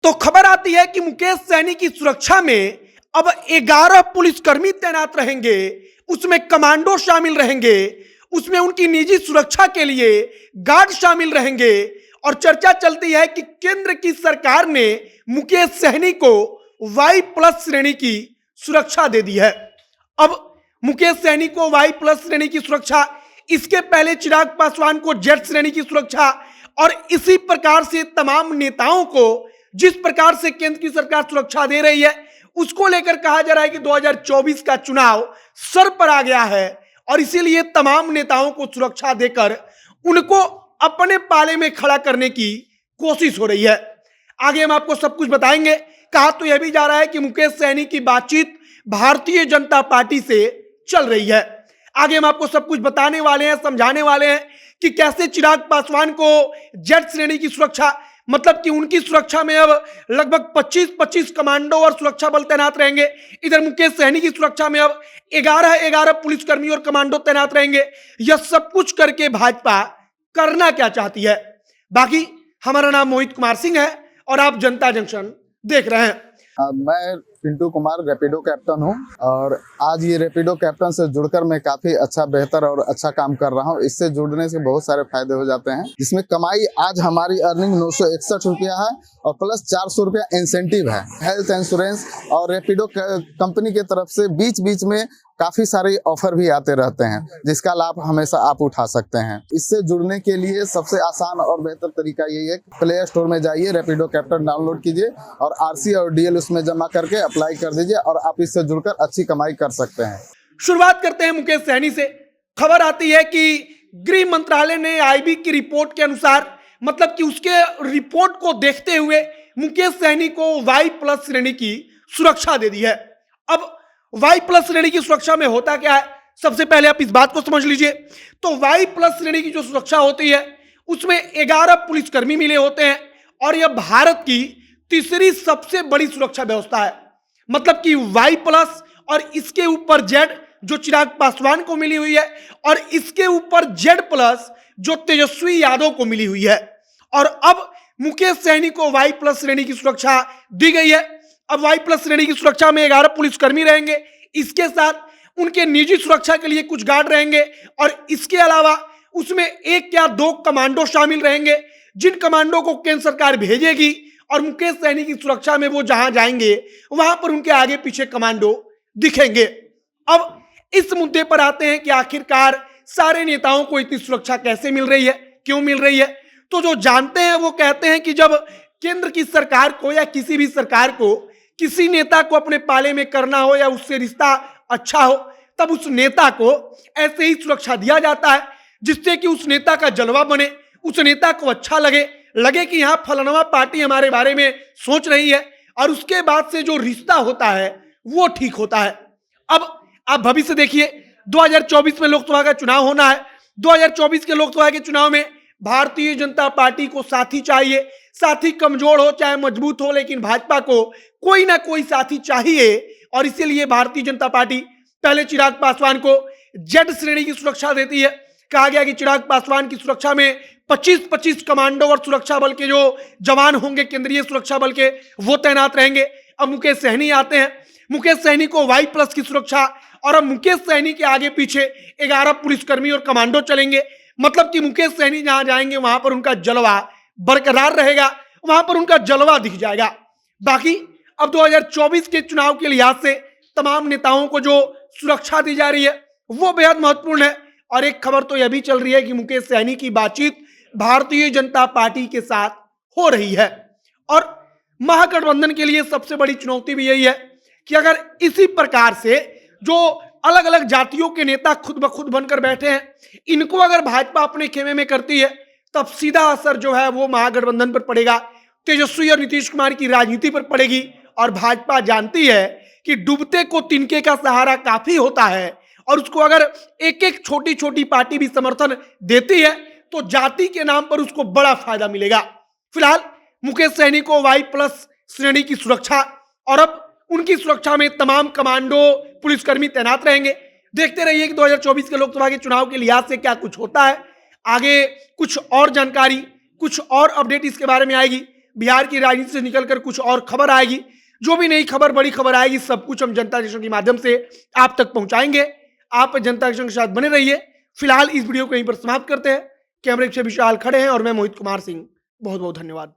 तो खबर आती है कि मुकेश सैनी की सुरक्षा में अब 11 पुलिसकर्मी तैनात रहेंगे, उसमें कमांडो शामिल रहेंगे, उसमें उनकी निजी सुरक्षा के लिए गार्ड शामिल रहेंगे। और चर्चा चलती है कि केंद्र की सरकार ने मुकेश सैनी को वाई प्लस श्रेणी की सुरक्षा दे दी है। अब मुकेश सैनी को वाई प्लस श्रेणी की सुरक्षा, इसके पहले चिराग पासवान को जेड श्रेणी की सुरक्षा, और इसी प्रकार से तमाम नेताओं को जिस प्रकार से केंद्र की सरकार सुरक्षा दे रही है, उसको लेकर कहा जा रहा है कि 2024 का चुनाव सर पर आ गया है और इसीलिए तमाम नेताओं को सुरक्षा देकर उनको अपने पाले में खड़ा करने की कोशिश हो रही है। आगे हम आपको सब कुछ बताएंगे। कहा तो यह भी जा रहा है कि मुकेश सैनी की बातचीत भारतीय जनता पार्टी से चल रही है। आगे हम आपको सब कुछ बताने वाले हैं, समझाने वाले हैं कि कैसे चिराग पासवान को जेड श्रेणी की सुरक्षा, मतलब कि उनकी सुरक्षा में अब लगभग 25 कमांडो और सुरक्षा बल तैनात रहेंगे। इधर मुकेश सैनी की सुरक्षा में अब 11 पुलिसकर्मी और कमांडो तैनात रहेंगे। यह सब कुछ करके भाजपा करना क्या चाहती है? बाकी हमारा नाम मोहित कुमार सिंह है और आप जनता जंक्शन देख रहे हैं। मैं पिंटू कुमार रैपिडो कैप्टन हूं और आज ये रैपिडो कैप्टन से जुड़कर मैं काफी बेहतर और अच्छा काम कर रहा हूं। इससे जुड़ने से बहुत सारे फायदे हो जाते हैं। इसमें कमाई आज हमारी अर्निंग 961 रुपया है और प्लस 400 रुपया इंसेंटिव है। हेल्थ इंश्योरेंस और रैपिडो कंपनी की तरफ से बीच बीच में काफी सारे ऑफर भी आते रहते हैं, जिसका लाभ हमेशा आप उठा सकते हैं। इससे जुड़ने के लिए सबसे आसान और बेहतर तरीका यही है, प्ले स्टोर में जाइए, रैपिडो कैप्टन डाउनलोड कीजिए और आरसी और डीएल उसमें जमा करके अप्लाई कर दीजिए और आप इससे जुड़कर अच्छी कमाई कर सकते हैं। शुरुआत करते हैं मुकेश सैनी से। खबर आती है कि गृह मंत्रालय ने आईबी की रिपोर्ट के अनुसार, मतलब कि उसके रिपोर्ट को देखते हुए मुकेश सैनी को वाई प्लस श्रेणी की सुरक्षा दे दी है। अब वाई प्लस श्रेणी की सुरक्षा में होता क्या है, सबसे पहले आप इस बात को समझ लीजिए। तो वाई प्लस श्रेणी की जो सुरक्षा होती है उसमें 11 पुलिसकर्मी मिले होते हैं और यह भारत की तीसरी सबसे बड़ी सुरक्षा व्यवस्था है। मतलब कि वाई प्लस और इसके ऊपर जेड जो चिराग पासवान को मिली हुई है और इसके ऊपर जेड प्लस जो तेजस्वी यादव को मिली हुई है। और अब मुकेश सैनी को वाई प्लस श्रेणी की सुरक्षा दी गई है। अब वाई प्लस श्रेणी की सुरक्षा में 11 पुलिसकर्मी रहेंगे, इसके साथ उनके निजी सुरक्षा के लिए कुछ गार्ड रहेंगे और इसके अलावा उसमें 1 या 2 कमांडो शामिल रहेंगे, जिन कमांडो को केंद्र सरकार भेजेगी और मुकेश सैनी की सुरक्षा में वो जहां जाएंगे वहां पर उनके आगे पीछे कमांडो दिखेंगे। अब इस मुद्दे पर आते हैं कि आखिरकार सारे नेताओं को इतनी सुरक्षा कैसे मिल रही है, क्यों मिल रही है? तो जो जानते हैं वो कहते हैं कि जब केंद्र की सरकार को या किसी भी सरकार को किसी नेता को अपने पाले में करना हो या उससे रिश्ता अच्छा हो, तब उस नेता को ऐसे ही सुरक्षा दिया जाता है जिससे कि उस नेता का जलवा बने, उस नेता को अच्छा लगे कि यहाँ फलाना पार्टी हमारे बारे में सोच रही है और उसके बाद से जो रिश्ता होता है वो ठीक होता है। अब आप भविष्य देखिए, 2024 में लोकसभा का चुनाव होना है। 2024 के लोकसभा के चुनाव में भारतीय जनता पार्टी को साथी चाहिए। साथी कमजोर हो चाहे मजबूत हो, लेकिन भाजपा को कोई ना कोई साथी चाहिए और इसीलिए भारतीय जनता पार्टी पहले चिराग पासवान को जेड श्रेणी की सुरक्षा देती है। कहा गया कि चिराग पासवान की सुरक्षा में 25 कमांडो और सुरक्षा बल के जो जवान होंगे, केंद्रीय सुरक्षा बल के, वो तैनात रहेंगे। अब मुकेश सैनी आते हैं, मुकेश सैनी को वाई प्लस की सुरक्षा और अब मुकेश सैनी के आगे पीछे 11 पुलिसकर्मी और कमांडो चलेंगे। मतलब कि मुकेश सैनी जहां जाएंगे वहां पर उनका जलवा बरकरार रहेगा, वहां पर उनका जलवा दिख जाएगा। बाकी अब 2024 के चुनाव के लिहाज से तमाम नेताओं को जो सुरक्षा दी जा रही है वो बेहद महत्वपूर्ण है। और एक खबर तो यह भी चल रही है कि मुकेश सैनी की बातचीत भारतीय जनता पार्टी के साथ हो रही है और महागठबंधन के लिए सबसे बड़ी चुनौती भी यही है कि अगर इसी प्रकार से जो अलग अलग जातियों के नेता खुद ब खुद बनकर बैठे हैं, इनको अगर भाजपा अपने खेमे में करती है तब सीधा असर जो है वो महागठबंधन पर पड़ेगा, तेजस्वी और नीतीश कुमार की राजनीति पर पड़ेगी। और भाजपा जानती है कि डूबते को तिनके का सहारा काफी होता है और उसको अगर एक एक छोटी छोटी पार्टी भी समर्थन देती है तो जाति के नाम पर उसको बड़ा फायदा मिलेगा। फिलहाल मुकेश सैनी को वाई प्लस श्रेणी की सुरक्षा और अब उनकी सुरक्षा में तमाम कमांडो पुलिसकर्मी तैनात रहेंगे। देखते रहिए कि 2024 के लोकसभा के चुनाव के लिहाज से क्या कुछ होता है। आगे कुछ और जानकारी, कुछ और अपडेट इसके बारे में आएगी। बिहार की राजनीति से निकलकर कुछ और खबर आएगी, जो भी नई खबर, बड़ी खबर आएगी, सब कुछ हम जनता जंक्शन के माध्यम से आप तक पहुंचाएंगे। आप जनता जंक्शन के साथ बने रहिए। फिलहाल इस वीडियो को यहीं पर समाप्त करते हैं। कैमरे से विशाल खड़े हैं और मैं मोहित कुमार सिंह। बहुत बहुत धन्यवाद।